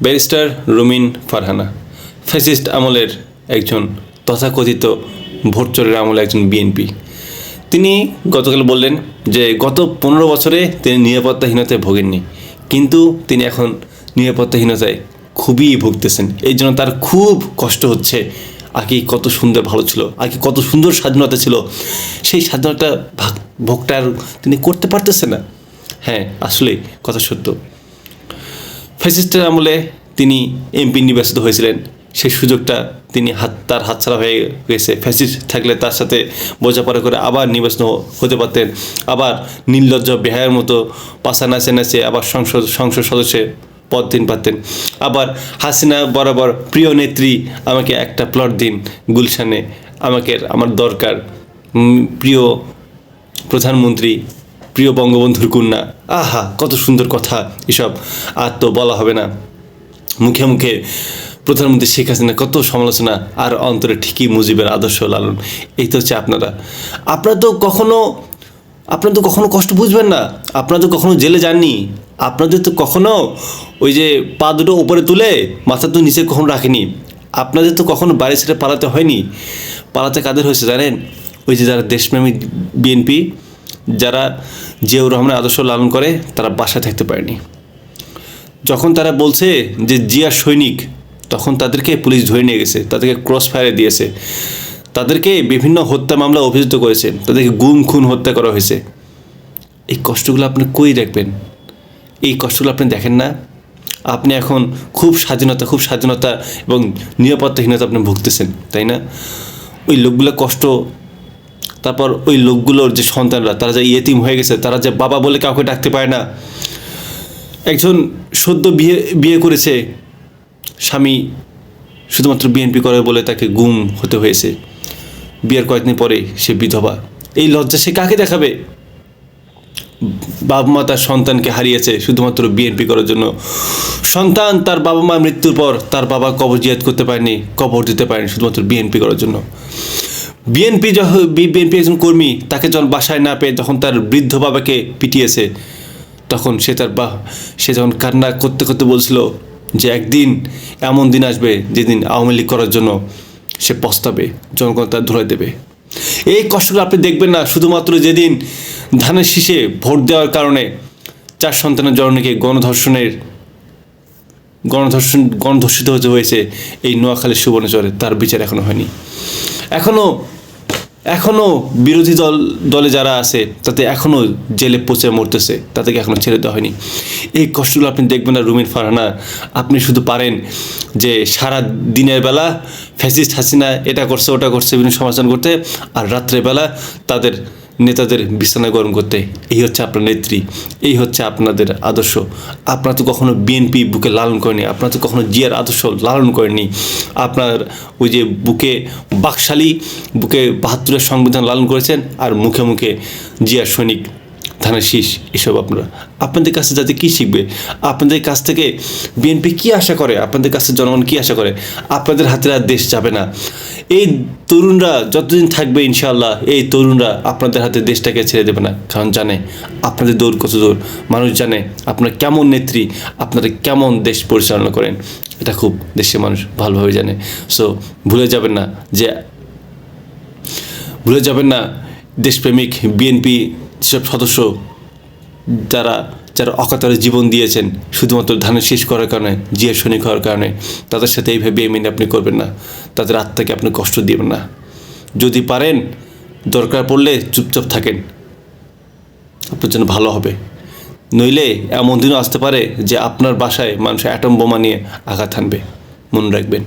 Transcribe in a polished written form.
Barrister রুমিন Farhana fascist আমলের একজন তথাকথিত ভোট চোরের আমলে একজন বিএনপি। তিনি গতকাল বললেন যে গত 15 বছরে তিনি নিরাপত্তাহীনতায় ভোগেননি, কিন্তু তিনি এখন নিরাপত্তাহীনতায় খুবই ভুগতেছেন। এই জন্য তার খুব কষ্ট হচ্ছে। আগে কত সুন্দর ভালো ছিল, আগে কত সুন্দর স্বাধীনতা ছিল, সেই স্বাধীনতা ভোগটা আর তিনি করতে পারতেছে না। হ্যাঁ, আসলে কথা সত্য। ফ্যাসিস্টের আমলে তিনি এমপি নির্বাচিত হয়েছিলেন, সেই সুযোগটা তিনি তার হাতছাড়া হয়ে গেছে। ফ্যাসিস্ট থাকলে তার সাথে বোঝাপড়া করে আবার নির্বাচিত হতে পারতেন, আবার নির্লজ্জ বেহায়ের মতো পাশা নাচে নাচে আবার সংসদ সদস্যের পদ দিন পারতেন। আবার হাসিনা বরাবর প্রিয় নেত্রী, আমাকে একটা প্লট দিন গুলশানে, আমার দরকার, প্রিয় প্রধানমন্ত্রী, প্রিয় বঙ্গবন্ধুর কন্যা। আহা, কত সুন্দর কথা এসব, আর তো বলা হবে না। মুখে মুখে প্রধানমন্ত্রী শেখ হাসিনা কত সমালোচনা, আর অন্তরে ঠিকই মুজিবের আদর্শ লালন। এই তো হচ্ছে আপনারা তো কখনো কষ্ট বুঝবেন না। আপনারা তো কখনো জেলে যাননি। আপনাদের তো কখনো ওই যে পা দুটো উপরে তুলে মাথা তো নিচে কখনো রাখেনি। আপনাদের তো কখনো বাড়ি ছেড়ে পালাতে হয়নি। পালাতে কাদের হয়েছে জানেন? ওই যে যারা দেশপ্রেমী বিএনপি, যারা জিয়াউর রহমানের আদর্শ লালন করে, তারা বাসায় থাকতে পারেনি। যখন তারা বলছে যে জিয়া সৈনিক, তখন তাদেরকে পুলিশ ধরে নিয়ে গেছে, তাদেরকে ক্রস ফায়ারে দিয়েছে, তাদেরকে বিভিন্ন হত্যা মামলা অভিযুক্ত করেছে, তাদেরকে গুম খুন হত্যা করা হয়েছে। এই কষ্টগুলো আপনি কই দেখবেন? এই কষ্টগুলো আপনি দেখেন না। আপনি এখন খুব স্বাধীনতা এবং নিরাপত্তাহীনতা আপনি ভুগতেছেন, তাই না? ওই লোকগুলো কষ্ট, তারপর ওই লোকগুলোর যে সন্তানরা, তারা যে ইয়েতিম হয়ে গেছে, তারা যে বাবা বলে কাউকে ডাকতে পারে না। একজন সদ্য বিয়ে করেছে, স্বামী শুধুমাত্র বিএনপি করে বলে তাকে গুম হতে হয়েছে, বিয়ের কয়েকদিন পরে সে বিধবা। এই লজ্জা সে কাকে দেখাবে? বাবা মা তার সন্তানকে হারিয়েছে শুধুমাত্র বিএনপি করার জন্য। সন্তান তার বাবা মা মৃত্যুর পর তার বাবা কবর জিয়াদ করতে পারেনি, কবর দিতে পারেনি শুধুমাত্র বিএনপি করার জন্য। বিএনপি একজন কর্মী, তাকে যখন বাসায় না পেয়ে যখন তার বৃদ্ধ বাবাকে পিটিয়েছে, তখন সে যখন কান্না করতে করতে বলছিল যে একদিন এমন দিন আসবে যেদিন আওয়ামী লীগ করার জন্য সে পস্তাবে, জনগণ তার ধুলাই দেবে। এই কষ্টগুলো আপনি দেখবেন না শুধুমাত্র যেদিন ধানের শীষে ভোট দেওয়ার কারণে 4 সন্তানের জননীকে গণধর্ষিত হতে হয়েছে এই নোয়াখালীর সুবর্ণচরে, তার বিচার এখনো হয়নি। এখনো বিরোধী দলে যারা আছে তাতে এখনো জেলে পচে মরতেছে, তাদেরকে এখনো ছেড়ে দেওয়া হয়নি। এই কষ্টগুলো আপনি দেখবেন না রুমিন ফারহানা। আপনি শুধু পারেন যে সারা দিনের বেলা ফ্যাসিস্ট হাসিনা এটা করছে ওটা করছে বিভিন্ন সমালোচনা করতে, আর রাত্রেবেলা তাদের নেতাদের বিছানা গরম করতে। এই হচ্ছে আপনার নেত্রী, এই হচ্ছে আপনাদের আদর্শ। আপনারা তো কখনো বিএনপি বুকে লালন করেনি, আপনারা তো কখনো জিয়ার আদর্শ লালন করেনি। আপনার ওই যে বুকে বাকশালী, বুকে 72-এর সংবিধান লালন করেছেন, আর মুখে মুখে জিয়ার সৈনিক, ধানের শীষ। এসব আপনাদের কাছে যাতে কী শিখবে? আপনাদের কাছ থেকে বিএনপি কী আশা করে? আপনাদের কাছে জনগণ কী আশা করে? আপনাদের হাতে আর দেশ যাবে না। এই তরুণরা যতদিন থাকবে ইনশাআল্লাহ, এই তরুণরা আপনাদের হাতে দেশটাকে ছেড়ে দেবে না, কারণ জানে আপনাদের দৌড় কত দূর। মানুষ জানে আপনারা কেমন নেত্রী, আপনারা কেমন দেশ পরিচালনা করেন, এটা খুব দেশের মানুষ ভালোভাবে জানে। সো ভুলে যাবেন না দেশপ্রেমিক বিএনপি সব সদস্য যারা অকাতরে জীবন দিয়েছেন শুধুমাত্র ধানের শীষ করার কারণে, জিয়া সৈনিক হওয়ার কারণে, তাদের সাথে এইভাবে বেইমানি আপনি করবেন না। তাদের আত্মাকে আপনি কষ্ট দিবেন না। যদি পারেন, দরকার পড়লে চুপচাপ থাকেন, আপনার জন্য ভালো হবে। নইলে এমন দিনও আসতে পারে যে আপনার বাসায় মানুষ অ্যাটম বোমা নিয়ে আঘাত হানবে। মনে রাখবেন।